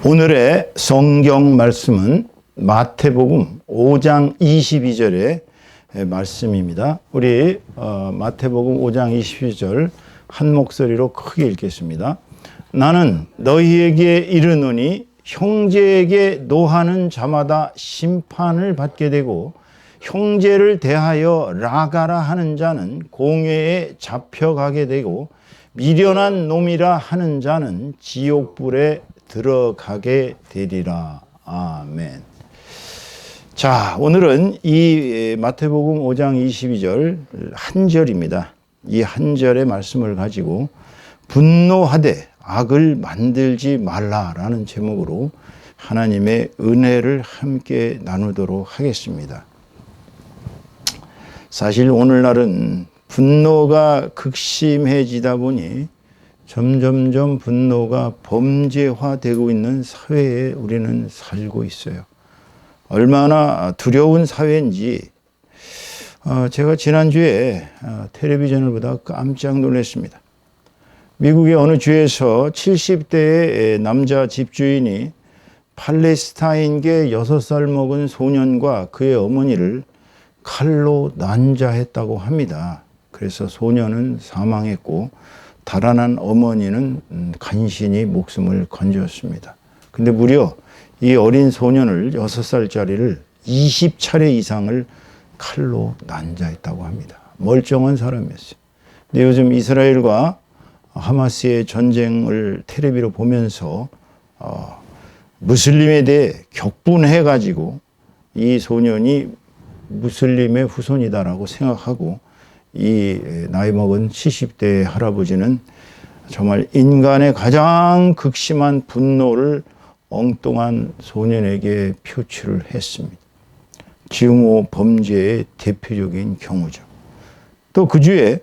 오늘의 성경 말씀은 마태복음 5장 22절의 말씀입니다. 우리 마태복음 5장 22절 한 목소리로 크게 읽겠습니다. 나는 너희에게 이르노니 형제에게 노하는 자마다 심판을 받게 되고 형제를 대하여 라가라 하는 자는 공회에 잡혀가게 되고 미련한 놈이라 하는 자는 지옥불에 들어가게 되리라. 아멘. 자, 오늘은 이 마태복음 5장 22절 한 절입니다. 이 한 절의 말씀을 가지고 분노하되 악을 만들지 말라라는 제목으로 하나님의 은혜를 함께 나누도록 하겠습니다. 사실 오늘날은 분노가 극심해지다 보니 점점점 분노가 범죄화되고 있는 사회에 우리는 살고 있어요. 얼마나 두려운 사회인지 제가 지난주에 텔레비전을 보다가 깜짝 놀랐습니다. 미국의 어느 주에서 70대의 남자 집주인이 팔레스타인계 6살 먹은 소년과 그의 어머니를 칼로 난자했다고 합니다. 그래서 소년은 사망했고 달아난 어머니는 간신히 목숨을 건졌습니다. 근데 무려 이 어린 소년을 6살짜리를 20차례 이상을 칼로 난자했다고 합니다. 멀쩡한 사람이었어요. 근데 요즘 이스라엘과 하마스의 전쟁을 텔레비로 보면서 무슬림에 대해 격분해가지고 이 소년이 무슬림의 후손이다라고 생각하고 이 나이 먹은 70대의 할아버지는 정말 인간의 가장 극심한 분노를 엉뚱한 소년에게 표출을 했습니다. 증오 범죄의 대표적인 경우죠. 또 그 주에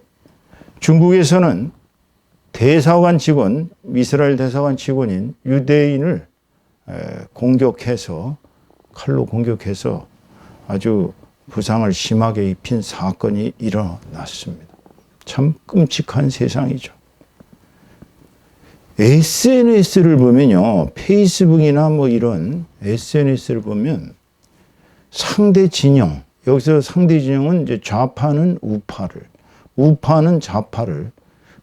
중국에서는 대사관 직원, 이스라엘 대사관 직원인 유대인을 공격해서 칼로 공격해서 아주 부상을 심하게 입힌 사건이 일어났습니다. 참 끔찍한 세상이죠. SNS를 보면요, 페이스북이나 뭐 이런 SNS를 보면 상대 진영, 여기서 상대 진영은 이제 좌파는 우파를, 우파는 좌파를,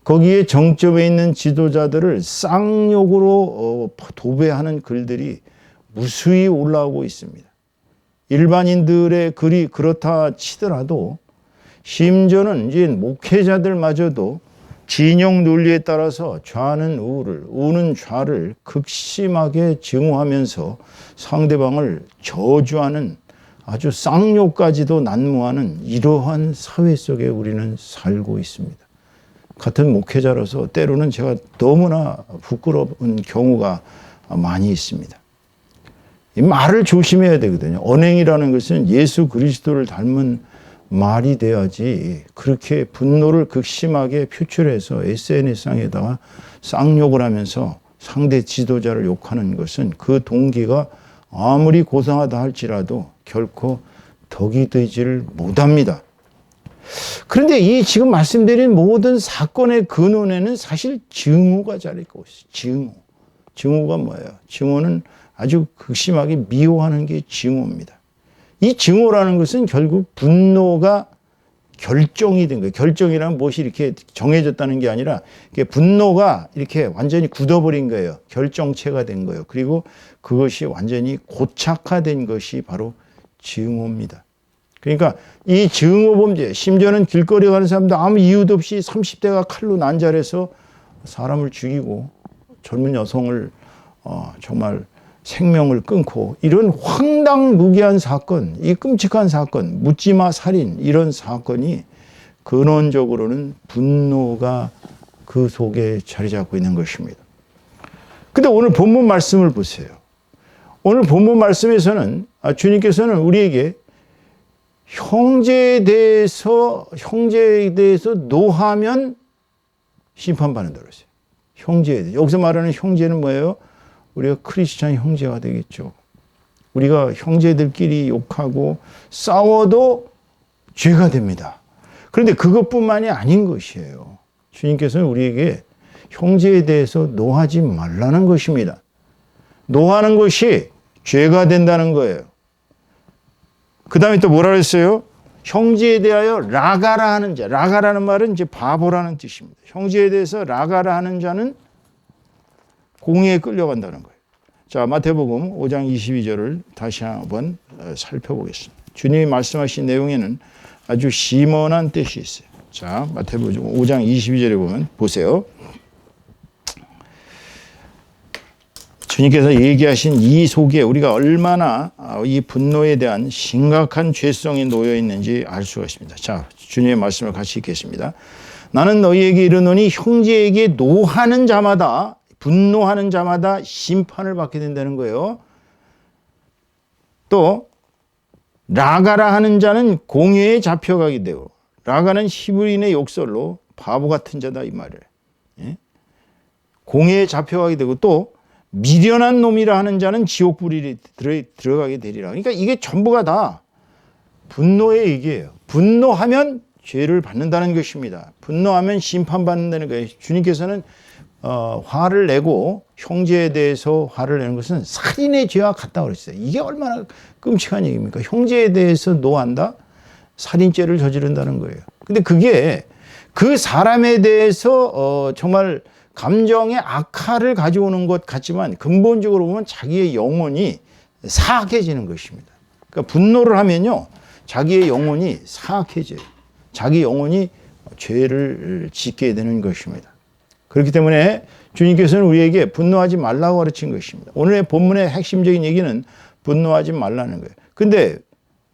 거기에 정점에 있는 지도자들을 쌍욕으로 도배하는 글들이 무수히 올라오고 있습니다. 일반인들의 글이 그렇다 치더라도 심지어는 이제 목회자들마저도 진영 논리에 따라서 좌는 우를, 우는 좌를 극심하게 증오하면서 상대방을 저주하는 아주 쌍욕까지도 난무하는 이러한 사회 속에 우리는 살고 있습니다. 같은 목회자로서 때로는 제가 너무나 부끄러운 경우가 많이 있습니다. 이 말을 조심해야 되거든요. 언행이라는 것은 예수 그리스도를 닮은 말이 돼야지 그렇게 분노를 극심하게 표출해서 SNS상에다가 쌍욕을 하면서 상대 지도자를 욕하는 것은 그 동기가 아무리 고상하다 할지라도 결코 덕이 되지를 못합니다. 그런데 이 지금 말씀드린 모든 사건의 근원에는 사실 증오가 자리고 있어요. 증오가 뭐예요? 증오는 아주 극심하게 미워하는 게 증오입니다. 이 증오라는 것은 결국 분노가 결정이 된 거예요. 결정이란 무엇이 이렇게 정해졌다는 게 아니라 분노가 이렇게 완전히 굳어버린 거예요. 결정체가 된 거예요. 그리고 그것이 완전히 고착화된 것이 바로 증오입니다. 그러니까 이 증오 범죄, 심지어는 길거리 가는 사람도 아무 이유도 없이 30대가 칼로 난자해서 사람을 죽이고 젊은 여성을 정말 생명을 끊고 이런 황당무계한 사건, 이 끔찍한 사건, 묻지마 살인 이런 사건이 근원적으로는 분노가 그 속에 자리 잡고 있는 것입니다. 근데 오늘 본문 말씀을 보세요. 오늘 본문 말씀에서는 주님께서는 우리에게 형제에 대해서 노하면 심판받는다고 했어요. 형제에 대해서. 여기서 말하는 형제는 뭐예요? 우리가 크리스찬 형제가 되겠죠. 우리가 형제들끼리 욕하고 싸워도 죄가 됩니다. 그런데 그것뿐만이 아닌 것이에요. 주님께서는 우리에게 형제에 대해서 노하지 말라는 것입니다. 노하는 것이 죄가 된다는 거예요. 그 다음에 또 뭐라 그랬어요? 형제에 대하여 라가라 하는 자. 라가라는 말은 이제 바보라는 뜻입니다. 형제에 대해서 라가라 하는 자는 공의에 끌려간다는 거예요. 자, 마태복음 5장 22절을 다시 한번 살펴보겠습니다. 주님이 말씀하신 내용에는 아주 심원한 뜻이 있어요. 자, 마태복음 5장 22절에 보면 보세요. 주님께서 얘기하신 이 속에 우리가 얼마나 이 분노에 대한 심각한 죄성이 놓여 있는지 알 수가 있습니다. 자, 주님의 말씀을 같이 읽겠습니다. 나는 너희에게 이르노니 형제에게 노하는 자마다 분노하는 자마다 심판을 받게 된다는 거예요. 또 라가라 하는 자는 공회에 잡혀가게 되고, 라가는 히브리인의 욕설로 바보 같은 자다 이 말이에요. 예? 공회에 잡혀가게 되고, 또 미련한 놈이라 하는 자는 지옥 불이 들어가게 되리라. 그러니까 이게 전부가 다 분노의 얘기예요. 분노하면 죄를 받는다는 것입니다. 분노하면 심판받는다는 거예요. 주님께서는 화를 내고 형제에 대해서 화를 내는 것은 살인의 죄와 같다고 그랬어요. 이게 얼마나 끔찍한 얘기입니까? 형제에 대해서 노한다? 살인죄를 저지른다는 거예요. 근데 그게 그 사람에 대해서 정말 감정의 악화를 가져오는 것 같지만 근본적으로 보면 자기의 영혼이 사악해지는 것입니다. 그러니까 분노를 하면요, 자기의 영혼이 사악해져요. 자기 영혼이 죄를 짓게 되는 것입니다. 그렇기 때문에 주님께서는 우리에게 분노하지 말라고 가르친 것입니다. 오늘의 본문의 핵심적인 얘기는 분노하지 말라는 거예요. 근데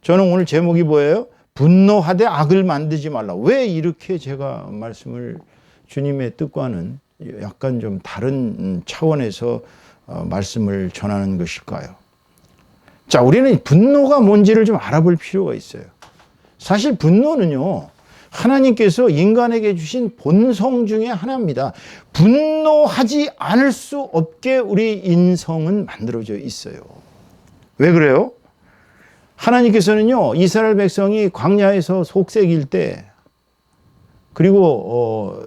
저는 오늘 제목이 뭐예요? 분노하되 악을 만들지 말라. 왜 이렇게 제가 말씀을 주님의 뜻과는 약간 좀 다른 차원에서 말씀을 전하는 것일까요? 자, 우리는 분노가 뭔지를 좀 알아볼 필요가 있어요. 사실 분노는요, 하나님께서 인간에게 주신 본성 중에 하나입니다. 분노하지 않을 수 없게 우리 인성은 만들어져 있어요. 왜 그래요? 하나님께서는요, 이스라엘 백성이 광야에서 속색일 때, 그리고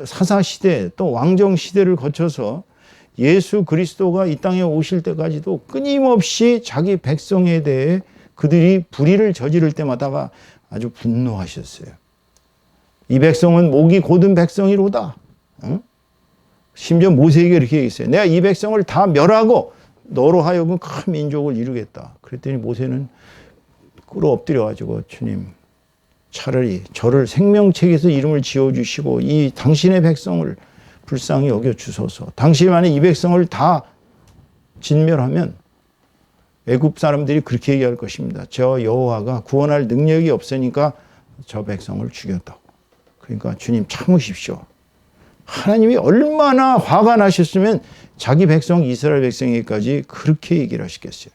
사사시대 또 왕정시대를 거쳐서 예수 그리스도가 이 땅에 오실 때까지도 끊임없이 자기 백성에 대해 그들이 불의를 저지를 때마다가 아주 분노하셨어요. 이 백성은 목이 곧은 백성이로다. 심지어 모세에게 이렇게 얘기했어요. 내가 이 백성을 다 멸하고 너로 하여금 큰 민족을 이루겠다. 그랬더니 모세는 꿇어 엎드려가지고 주님, 차라리 저를 생명책에서 이름을 지어주시고 이 당신의 백성을 불쌍히 여겨주소서. 당신만의 이 백성을 다 진멸하면 애굽 사람들이 그렇게 얘기할 것입니다. 저 여호와가 구원할 능력이 없으니까 저 백성을 죽였다고. 그러니까 주님 참으십시오. 하나님이 얼마나 화가 나셨으면 자기 백성 이스라엘 백성에게까지 그렇게 얘기를 하시겠어요.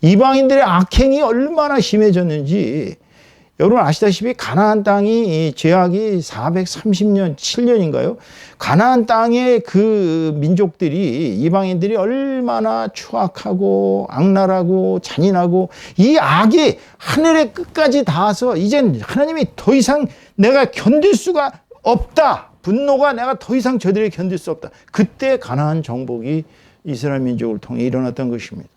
이방인들의 악행이 얼마나 심해졌는지 여러분 아시다시피 가나안 땅이 제약이 430년, 7년인가요? 가나안 땅의 그 민족들이 이방인들이 얼마나 추악하고 악랄하고 잔인하고 이 악이 하늘의 끝까지 닿아서 이젠 하나님이 더 이상 내가 견딜 수가 없다. 분노가 내가 더 이상 저들에게 견딜 수 없다. 그때 가나안 정복이 이스라엘 민족을 통해 일어났던 것입니다.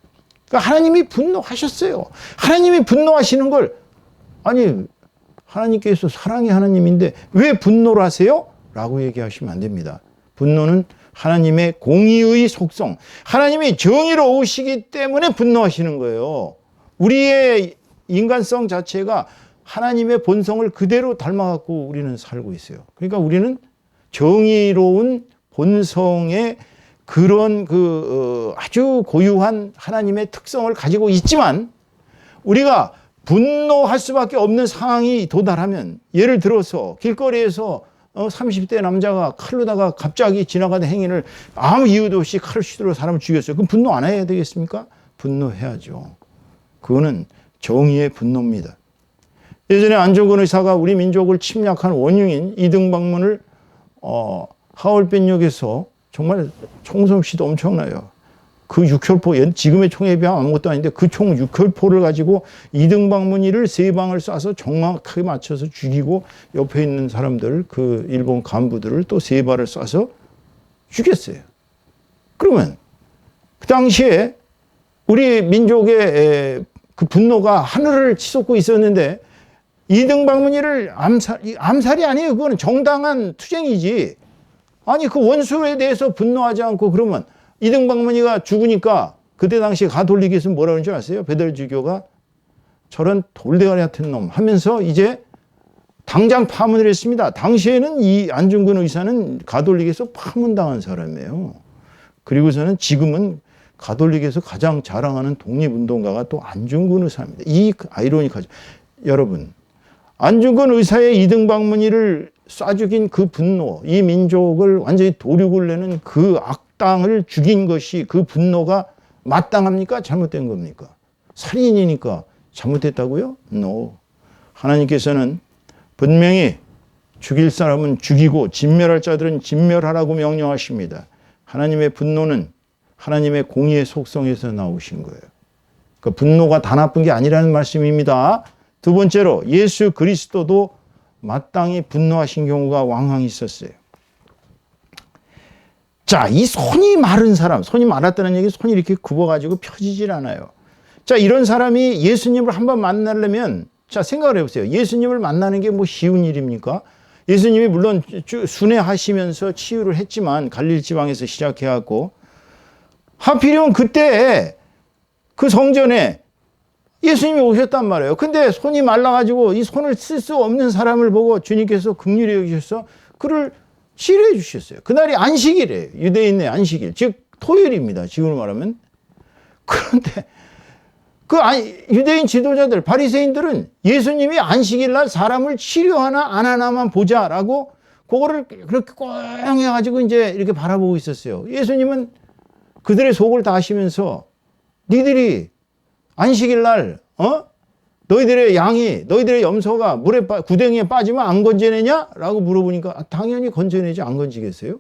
그러니까 하나님이 분노하셨어요. 하나님이 분노하시는 걸 아니 하나님께서 사랑의 하나님인데 왜 분노를 하세요? 라고 얘기하시면 안 됩니다. 분노는 하나님의 공의의 속성, 하나님이 정의로우시기 때문에 분노하시는 거예요. 우리의 인간성 자체가 하나님의 본성을 그대로 닮아갖고 우리는 살고 있어요. 그러니까 우리는 정의로운 본성의 그런 아주 고유한 하나님의 특성을 가지고 있지만 우리가 분노할 수밖에 없는 상황이 도달하면 예를 들어서 길거리에서 30대 남자가 칼로다가 갑자기 지나가는 행위를 아무 이유도 없이 칼을 휘두르고 사람을 죽였어요. 그럼 분노 안 해야 되겠습니까? 분노해야죠. 그거는 정의의 분노입니다. 예전에 안종근 의사가 우리 민족을 침략한 원흉인 이등박문을 하얼빈역에서 정말 총솜씨도 엄청나요. 그 6혈포, 지금의 총에 비하면 아무것도 아닌데 그 총 6혈포를 가지고 이등박문이를 3방을 쏴서 정확하게 맞춰서 죽이고 옆에 있는 사람들, 그 일본 간부들을 또 3발을 쏴서 죽였어요. 그러면 당시에 우리 민족의 그 분노가 하늘을 치솟고 있었는데 이등박문이를 암살이 아니에요. 그거는 정당한 투쟁이지. 아니 그 원수에 대해서 분노하지 않고 그러면 이등박문이가 죽으니까 그때 당시 가톨릭에서 뭐라 그러는 줄 아세요? 베델주교가 저런 돌대가리 같은 놈 하면서 이제 당장 파문을 했습니다. 당시에는 이 안중근 의사는 가톨릭에서 파문당한 사람이에요. 그리고서는 지금은 가톨릭에서 가장 자랑하는 독립운동가가 또 안중근 의사입니다. 이 아이러니하죠. 여러분, 안중근 의사의 이등박문이를 쏴 죽인 그 분노, 이 민족을 완전히 도륙을 내는 그 악당을 죽인 것이 그 분노가 마땅합니까? 잘못된 겁니까? 살인이니까 잘못됐다고요? No. 하나님께서는 분명히 죽일 사람은 죽이고 진멸할 자들은 진멸하라고 명령하십니다. 하나님의 분노는 하나님의 공의의 속성에서 나오신 거예요. 그러니까 분노가 다 나쁜 게 아니라는 말씀입니다. 두 번째로 예수 그리스도도 마땅히 분노하신 경우가 왕왕 있었어요. 자, 이 손이 마른 사람, 손이 마랐다는 얘기, 손이 이렇게 굽어가지고 펴지질 않아요. 자, 이런 사람이 예수님을 한번 만나려면, 자, 생각을 해보세요. 예수님을 만나는 게 뭐 쉬운 일입니까? 예수님이 물론 순회하시면서 치유를 했지만 갈릴리 지방에서 시작해갖고 하필이면 그때 그 성전에 예수님이 오셨단 말이에요. 근데 손이 말라가지고 이 손을 쓸 수 없는 사람을 보고 주님께서 긍휼히 여기셔서 그를 치료해 주셨어요. 그날이 안식일이에요. 유대인의 안식일. 즉 토요일입니다. 지금으로 말하면. 그런데 그 유대인 지도자들, 바리새인들은 예수님이 안식일 날 사람을 치료하나 안 하나만 보자라고 그거를 그렇게 꽁 해가지고 이제 이렇게 바라보고 있었어요. 예수님은 그들의 속을 다 아시면서 니들이 안식일 날 너희들의 양이, 너희들의 염소가 구덩이에 빠지면 안 건져내냐? 라고 물어보니까 당연히 건져내지, 안 건지겠어요?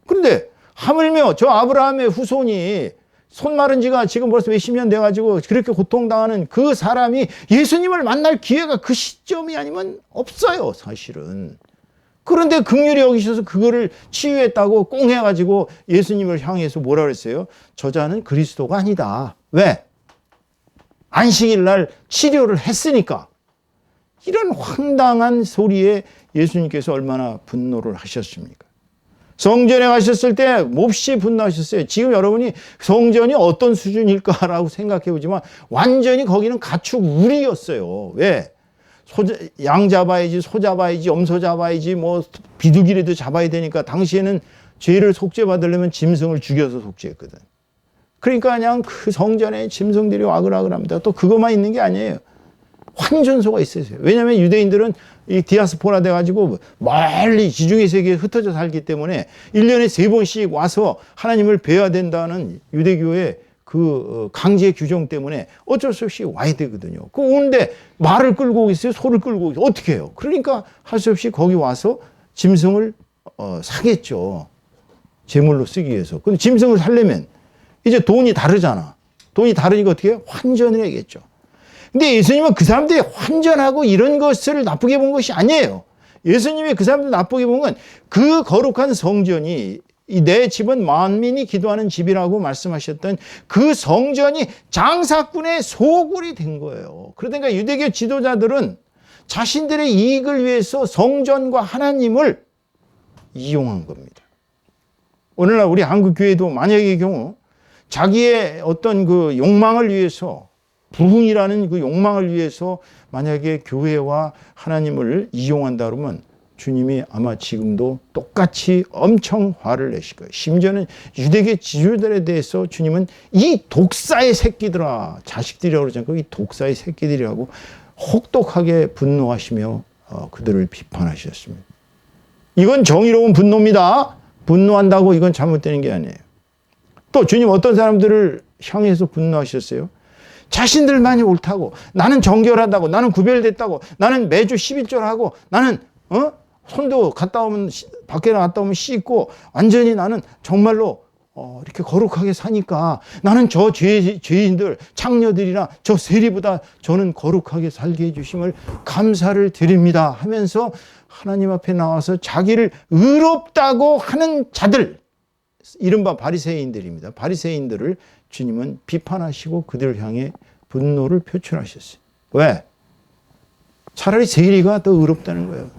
그런데 하물며 저 아브라함의 후손이 손 마른 지가 지금 벌써 몇십 년 돼가지고 그렇게 고통당하는 그 사람이 예수님을 만날 기회가 그 시점이 아니면 없어요, 사실은. 그런데 긍휼히 여기셔서 그거를 치유했다고 꽁 해가지고 예수님을 향해서 뭐라 그랬어요? 저자는 그리스도가 아니다. 왜? 안식일 날 치료를 했으니까. 이런 황당한 소리에 예수님께서 얼마나 분노를 하셨습니까? 성전에 가셨을 때 몹시 분노하셨어요. 지금 여러분이 성전이 어떤 수준일까라고 생각해 보지만 완전히 거기는 가축 우리였어요. 왜? 양 잡아야지, 소 잡아야지, 염소 잡아야지, 뭐 비둘기라도 잡아야 되니까 당시에는 죄를 속죄받으려면 짐승을 죽여서 속죄했거든. 그러니까 그냥 그 성전에 짐승들이 와글와글합니다. 또 그것만 있는 게 아니에요. 환전소가 있었어요. 왜냐하면 유대인들은 이 디아스포라 돼가지고 멀리 지중해 세계에 흩어져 살기 때문에 1년에 3번씩 와서 하나님을 뵈야 된다는 유대교의 그 강제 규정 때문에 어쩔 수 없이 와야 되거든요. 그 오는데 말을 끌고 있어요, 소를 끌고 있어요. 어떻게 해요? 그러니까 할 수 없이 거기 와서 짐승을 사겠죠. 제물로 쓰기 위해서. 근데 짐승을 살려면 이제 돈이 다르잖아. 돈이 다르니까 어떻게 해요? 환전을 해야겠죠. 근데 예수님은 그 사람들이 환전하고 이런 것을 나쁘게 본 것이 아니에요. 예수님이 그 사람들 나쁘게 본 건 그 거룩한 성전이 내 집은 만민이 기도하는 집이라고 말씀하셨던 그 성전이 장사꾼의 소굴이 된 거예요. 그러니까 유대교 지도자들은 자신들의 이익을 위해서 성전과 하나님을 이용한 겁니다. 오늘날 우리 한국교회도 만약의 경우 자기의 어떤 그 욕망을 위해서, 부흥이라는 그 욕망을 위해서 만약에 교회와 하나님을 이용한다 그러면 주님이 아마 지금도 똑같이 엄청 화를 내실 거예요. 심지어는 유대교 지도자들에 대해서 주님은 이 독사의 새끼들아, 자식들이라고 그러지 않고 이 독사의 새끼들이라고 혹독하게 분노하시며 그들을 비판하셨습니다. 이건 정의로운 분노입니다. 분노한다고 이건 잘못되는 게 아니에요. 또 주님 어떤 사람들을 향해서 분노하셨어요? 자신들만이 옳다고, 나는 정결하다고, 나는 구별됐다고, 나는 매주 11조를 나는 손도 갔다 오면 밖에 나갔다 오면 씻고 완전히 나는 정말로 이렇게 거룩하게 사니까 나는 저 죄인들 창녀들이나 저 세리보다 저는 거룩하게 살게 해주심을 감사를 드립니다 하면서 하나님 앞에 나와서 자기를 의롭다고 하는 자들, 이른바 바리새인들입니다. 바리새인들을 주님은 비판하시고 그들을 향해 분노를 표출하셨어요. 왜? 차라리 세리가 더 의롭다는 거예요.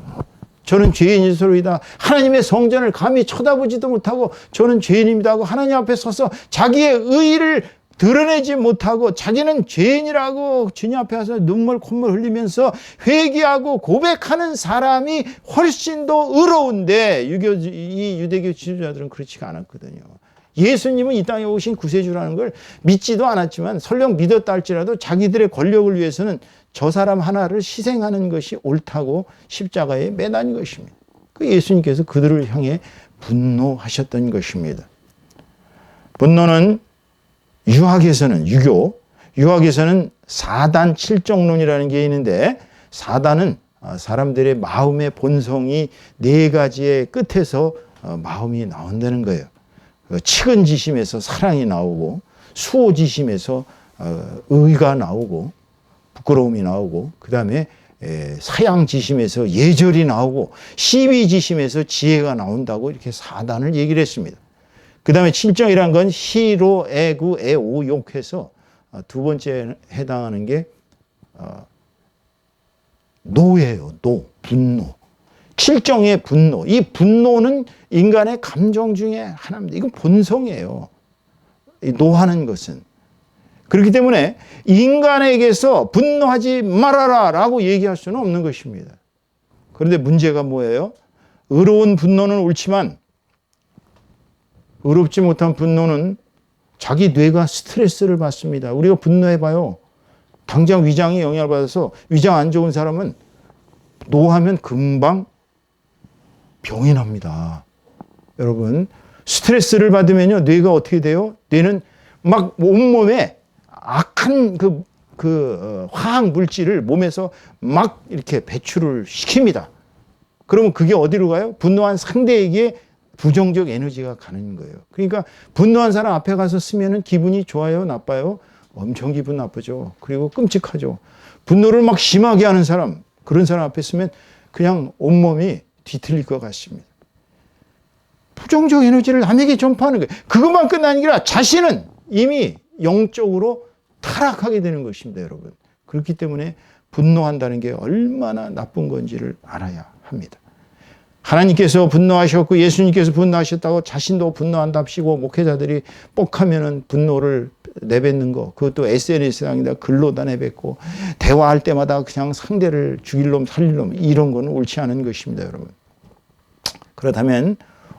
저는 죄인이소이다. 하나님의 성전을 감히 쳐다보지도 못하고 저는 죄인입니다 하고 하나님 앞에 서서 자기의 의의를 드러내지 못하고 자기는 죄인이라고 주님 앞에 와서 눈물 콧물 흘리면서 회개하고 고백하는 사람이 훨씬 더 의로운데 이 유대교 지도자들은 그렇지가 않았거든요. 예수님은 이 땅에 오신 구세주라는 걸 믿지도 않았지만 설령 믿었다 할지라도 자기들의 권력을 위해서는 저 사람 하나를 희생하는 것이 옳다고 십자가에 매단 것입니다. 그 예수님께서 그들을 향해 분노하셨던 것입니다. 분노는 유학에서는 사단 칠정론이라는 게 있는데 사단은 사람들의 마음의 본성이 네 가지의 끝에서 마음이 나온다는 거예요. 측은지심에서 사랑이 나오고 수호지심에서 의가 나오고 부끄러움이 나오고 그 다음에 사양지심에서 예절이 나오고 시비지심에서 지혜가 나온다고 이렇게 사단을 얘기를 했습니다. 그 다음에 칠정이란 건 희로, 애구, 애오, 욕해서 두 번째 해당하는 게 노예요. 분노. 칠정의 분노. 이 분노는 인간의 감정 중에 하나입니다. 이건 본성이에요. 노하는 것은. 그렇기 때문에 인간에게서 분노하지 말아라 라고 얘기할 수는 없는 것입니다. 그런데 문제가 뭐예요? 의로운 분노는 옳지만 의롭지 못한 분노는 자기 뇌가 스트레스를 받습니다. 우리가 분노해봐요. 당장 위장이 영향을 받아서 위장 안 좋은 사람은 노하면 금방 병이 납니다. 여러분 스트레스를 받으면요 뇌가 어떻게 돼요? 뇌는 막 온몸에 악한 화학 물질을 몸에서 막 이렇게 배출을 시킵니다. 그러면 그게 어디로 가요? 분노한 상대에게 부정적 에너지가 가는 거예요. 그러니까 분노한 사람 앞에 가서 쓰면은 기분이 좋아요, 나빠요? 엄청 기분 나쁘죠. 그리고 끔찍하죠. 분노를 막 심하게 하는 사람, 그런 사람 앞에 쓰면 그냥 온몸이 뒤틀릴 것 같습니다. 부정적 에너지를 남에게 전파하는 거예요. 그것만 끝나는 게 아니라 자신은 이미 영적으로 타락하게 되는 것입니다, 여러분. 그렇기 때문에 분노한다는 게 얼마나 나쁜 건지를 알아야 합니다. 하나님께서 분노하셨고 예수님께서 분노하셨다고 자신도 분노한답시고 목회자들이 뻑하면은 분노를 내뱉는 거, 그것도 SNS상에다 글로다 내뱉고 대화할 때마다 그냥 상대를 죽일 놈 살릴 놈 이런 거는 옳지 않은 것입니다, 여러분. 그렇다면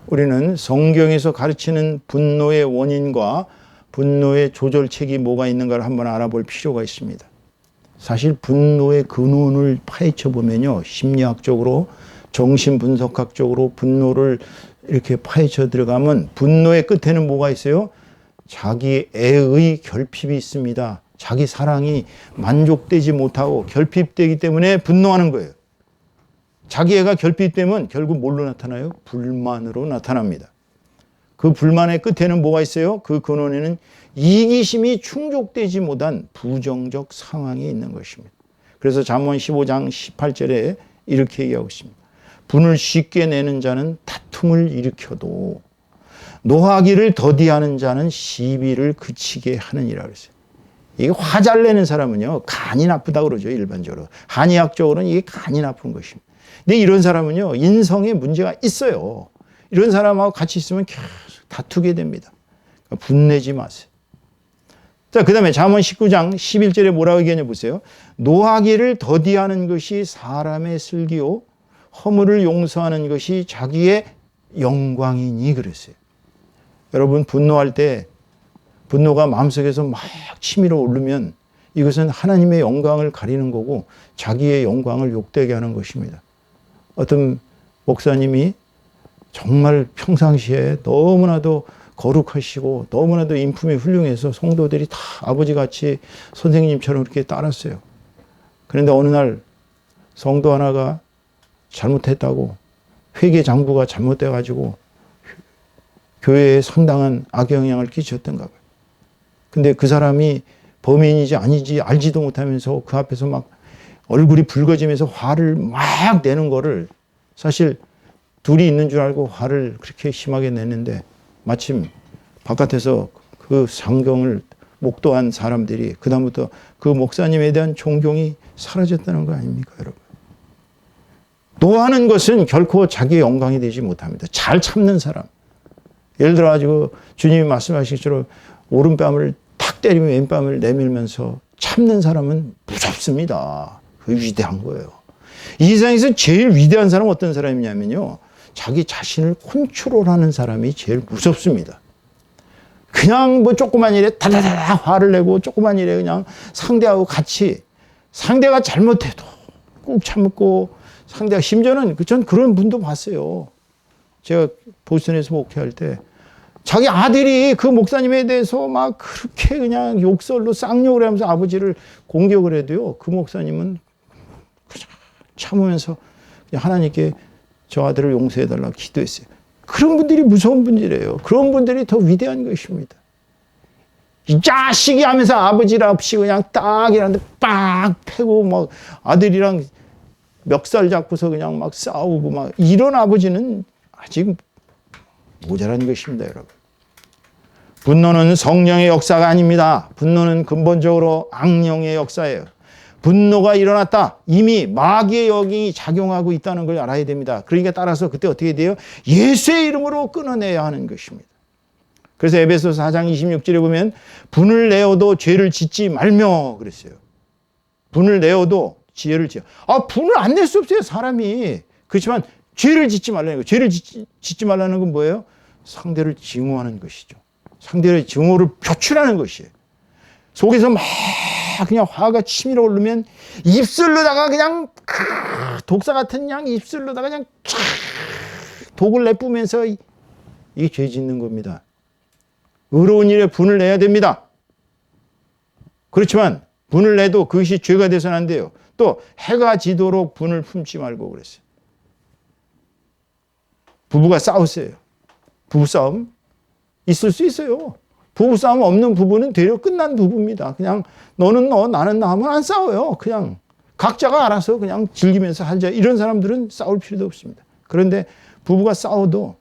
우리는 성경에서 가르치는 분노의 원인과 분노의 조절책이 뭐가 있는가를 한번 알아볼 필요가 있습니다. 사실 분노의 근원을 파헤쳐 보면요, 심리학적으로 정신분석학적으로 분노를 이렇게 파헤쳐 들어가면 분노의 끝에는 뭐가 있어요? 자기 애의 결핍이 있습니다. 자기 사랑이 만족되지 못하고 결핍되기 때문에 분노하는 거예요. 자기 애가 결핍되면 결국 뭘로 나타나요? 불만으로 나타납니다. 그 불만의 끝에는 뭐가 있어요? 그 근원에는 이기심이 충족되지 못한 부정적 상황이 있는 것입니다. 그래서 잠언 15장 18절에 이렇게 얘기하고 있습니다. 분을 쉽게 내는 자는 다툼을 일으켜도 노하기를 더디하는 자는 시비를 그치게 하느니라 그랬어요. 이게 화 잘 내는 사람은요 간이 나쁘다고 그러죠. 일반적으로 한의학적으로는 이게 간이 나쁜 것입니다. 근데 이런 사람은요 인성에 문제가 있어요. 이런 사람하고 같이 있으면 계속 다투게 됩니다. 그러니까 분내지 마세요. 자, 그 다음에 잠언 19장 11절에 뭐라고 얘기하냐 보세요. 노하기를 더디하는 것이 사람의 슬기요 허물을 용서하는 것이 자기의 영광이니 그랬어요. 여러분 분노할 때 분노가 마음속에서 막 치밀어 오르면 이것은 하나님의 영광을 가리는 거고 자기의 영광을 욕되게 하는 것입니다. 어떤 목사님이 정말 평상시에 너무나도 거룩하시고 너무나도 인품이 훌륭해서 성도들이 다 아버지같이 선생님처럼 이렇게 따랐어요. 그런데 어느 날 성도 하나가 잘못했다고 회계 장부가 잘못돼가지고 교회에 상당한 악영향을 끼쳤던가 봐요. 근데 그 사람이 범인인지 아니지 알지도 못하면서 그 앞에서 막 얼굴이 붉어지면서 화를 막 내는 거를 사실 둘이 있는 줄 알고 화를 그렇게 심하게 내는데 마침 바깥에서 그 성경을 목도한 사람들이 그다음부터 그 목사님에 대한 존경이 사라졌다는 거 아닙니까, 여러분? 노하는 것은 결코 자기의 영광이 되지 못합니다. 잘 참는 사람. 예를 들어 가지고 주님이 말씀하시기처럼 오른뺨을 탁 때리면 왼뺨을 내밀면서 참는 사람은 무섭습니다. 그게 위대한 거예요. 이 세상에서 제일 위대한 사람은 어떤 사람이냐면요, 자기 자신을 컨트롤하는 사람이 제일 무섭습니다. 그냥 뭐 조그만 일에 다다다다 화를 내고 조그만 일에 그냥 상대하고 같이, 상대가 잘못해도 꾹 참고, 상대가 심지어는 전 그런 분도 봤어요. 제가 보스턴에서 목회할 때 자기 아들이 그 목사님에 대해서 막 그렇게 그냥 욕설로 쌍욕을 하면서 아버지를 공격을 해도요, 그 목사님은 그냥 참으면서 그냥 하나님께 저 아들을 용서해달라고 기도했어요. 그런 분들이 무서운 분들이에요. 그런 분들이 더 위대한 것입니다. 이 자식이 하면서 아버지랑 없이 그냥 딱 이러는데 빡 패고 막 아들이랑 멱살 잡고서 그냥 막 싸우고 막 이런 아버지는 아직 모자란 것입니다, 여러분. 분노는 성령의 역사가 아닙니다. 분노는 근본적으로 악령의 역사예요. 분노가 일어났다. 이미 마귀의 영이 작용하고 있다는 걸 알아야 됩니다. 그러니까 따라서 그때 어떻게 돼요? 예수의 이름으로 끊어내야 하는 것입니다. 그래서 에베소서 4장 26절에 보면 분을 내어도 죄를 짓지 말며 그랬어요. 분을 내어도 지혜를 지어. 분을 안 낼 수 없어요, 사람이. 그렇지만 죄를 짓지 말라는 거예요. 죄를 짓지 말라는 건 뭐예요? 상대를 증오하는 것이죠. 상대의 증오를 표출하는 것이에요. 속에서 막 그냥 화가 치밀어 오르면 입술로다가 그냥 독사 같은 그냥 입술로다가 그냥 독을 내뿜으면서 이게 죄 짓는 겁니다. 의로운 일에 분을 내야 됩니다. 그렇지만 분을 내도 그것이 죄가 돼서는 안 돼요. 또 해가 지도록 분을 품지 말고 그랬어요. 부부가 싸웠어요. 부부싸움 있을 수 있어요. 부부싸움 없는 부부는 되려 끝난 부부입니다. 그냥 너는 너 나는 나 하면 안 싸워요. 그냥 각자가 알아서 그냥 즐기면서 하자. 이런 사람들은 싸울 필요도 없습니다. 그런데 부부가 싸워도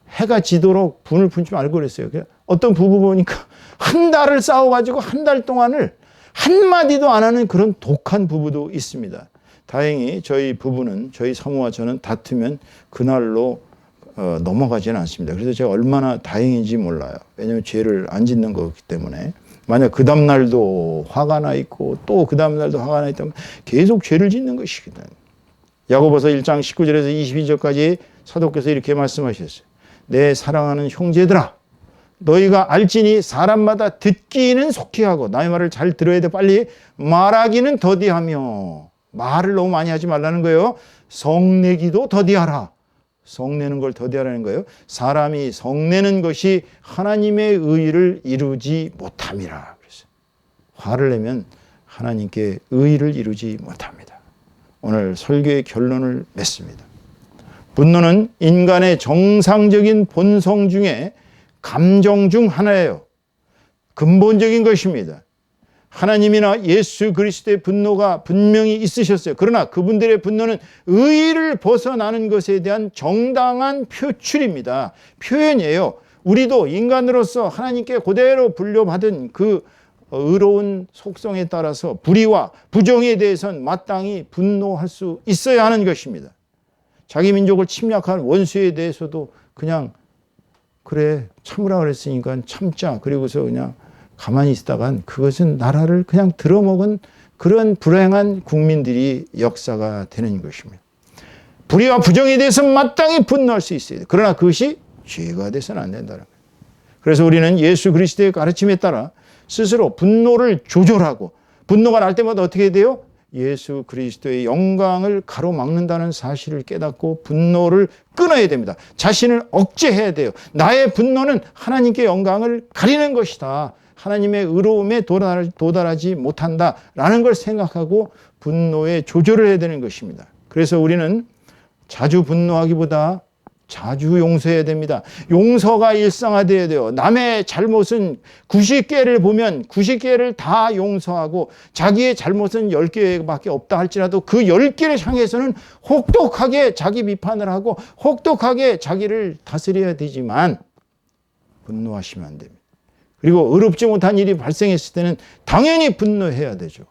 해가 지도록 분을 품지 말고 그랬어요. 어떤 부부 보니까 한 달을 싸워가지고 한 달 동안을 한마디도 안 하는 그런 독한 부부도 있습니다. 다행히 저희 부부는, 저희 사모와 저는 다투면 그날로 넘어가지는 않습니다. 그래서 제가 얼마나 다행인지 몰라요. 왜냐하면 죄를 안 짓는 거기 때문에. 만약 그 다음날도 화가 나 있고 또 그 다음날도 화가 나 있다면 계속 죄를 짓는 것이거든. 야고보서 1장 19절에서 22절까지 사도께서 이렇게 말씀하셨어요. 내 사랑하는 형제들아, 너희가 알지니 사람마다 듣기는 속히 하고, 나의 말을 잘 들어야 돼. 빨리 말하기는 더디하며. 말을 너무 많이 하지 말라는 거예요. 성내기도 더디하라. 성내는 걸 더디하라는 거예요. 사람이 성내는 것이 하나님의 의를 이루지 못함이라. 그래서 화를 내면 하나님께 의를 이루지 못합니다. 오늘 설교의 결론을 맺습니다. 분노는 인간의 정상적인 본성 중에 감정 중 하나예요. 근본적인 것입니다. 하나님이나 예수 그리스도의 분노가 분명히 있으셨어요. 그러나 그분들의 분노는 의의를 벗어나는 것에 대한 정당한 표출입니다. 표현이에요. 우리도 인간으로서 하나님께 그대로 분류받은 그 의로운 속성에 따라서 불의와 부정에 대해서는 마땅히 분노할 수 있어야 하는 것입니다. 자기 민족을 침략한 원수에 대해서도 그냥 그래 참으라 그랬으니까 참자, 그리고서 그냥 가만히 있다간 그것은 나라를 그냥 들어먹은 그런 불행한 국민들이 역사가 되는 것입니다. 불의와 부정에 대해서 마땅히 분노할 수 있어요. 그러나 그것이 죄가 돼서는 안 된다는 거예요. 그래서 우리는 예수 그리스도의 가르침에 따라 스스로 분노를 조절하고, 분노가 날 때마다 어떻게 돼요? 예수 그리스도의 영광을 가로막는다는 사실을 깨닫고 분노를 끊어야 됩니다. 자신을 억제해야 돼요. 나의 분노는 하나님께 영광을 가리는 것이다. 하나님의 의로움에 도달하지 못한다라는 걸 생각하고 분노에 조절을 해야 되는 것입니다. 그래서 우리는 자주 분노하기보다 자주 용서해야 됩니다. 용서가 일상화되어야 돼요. 남의 잘못은 90개를 보면 90개를 다 용서하고, 자기의 잘못은 10개밖에 없다 할지라도 그 10개를 향해서는 혹독하게 자기 비판을 하고 혹독하게 자기를 다스려야 되지만, 분노하시면 안 됩니다. 그리고 의롭지 못한 일이 발생했을 때는 당연히 분노해야 되죠.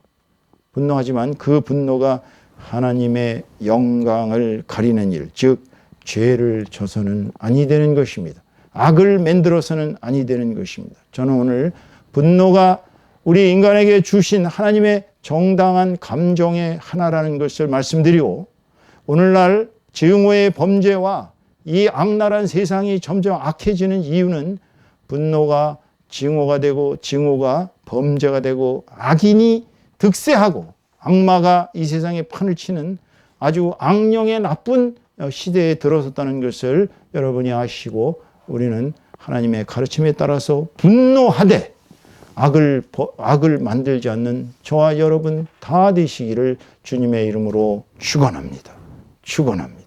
분노하지만 그 분노가 하나님의 영광을 가리는 일, 즉 죄를 져서는 아니 되는 것입니다. 악을 만들어서는 아니 되는 것입니다. 저는 오늘 분노가 우리 인간에게 주신 하나님의 정당한 감정의 하나라는 것을 말씀드리고, 오늘날 증오의 범죄와 이 악랄한 세상이 점점 악해지는 이유는 분노가 증오가 되고 증오가 범죄가 되고 악인이 득세하고 악마가 이 세상에 판을 치는 아주 악령의 나쁜 시대에 들어섰다는 것을 여러분이 아시고, 우리는 하나님의 가르침에 따라서 분노하되 악을 만들지 않는 저와 여러분 다 되시기를 주님의 이름으로 축원합니다. 축원합니다.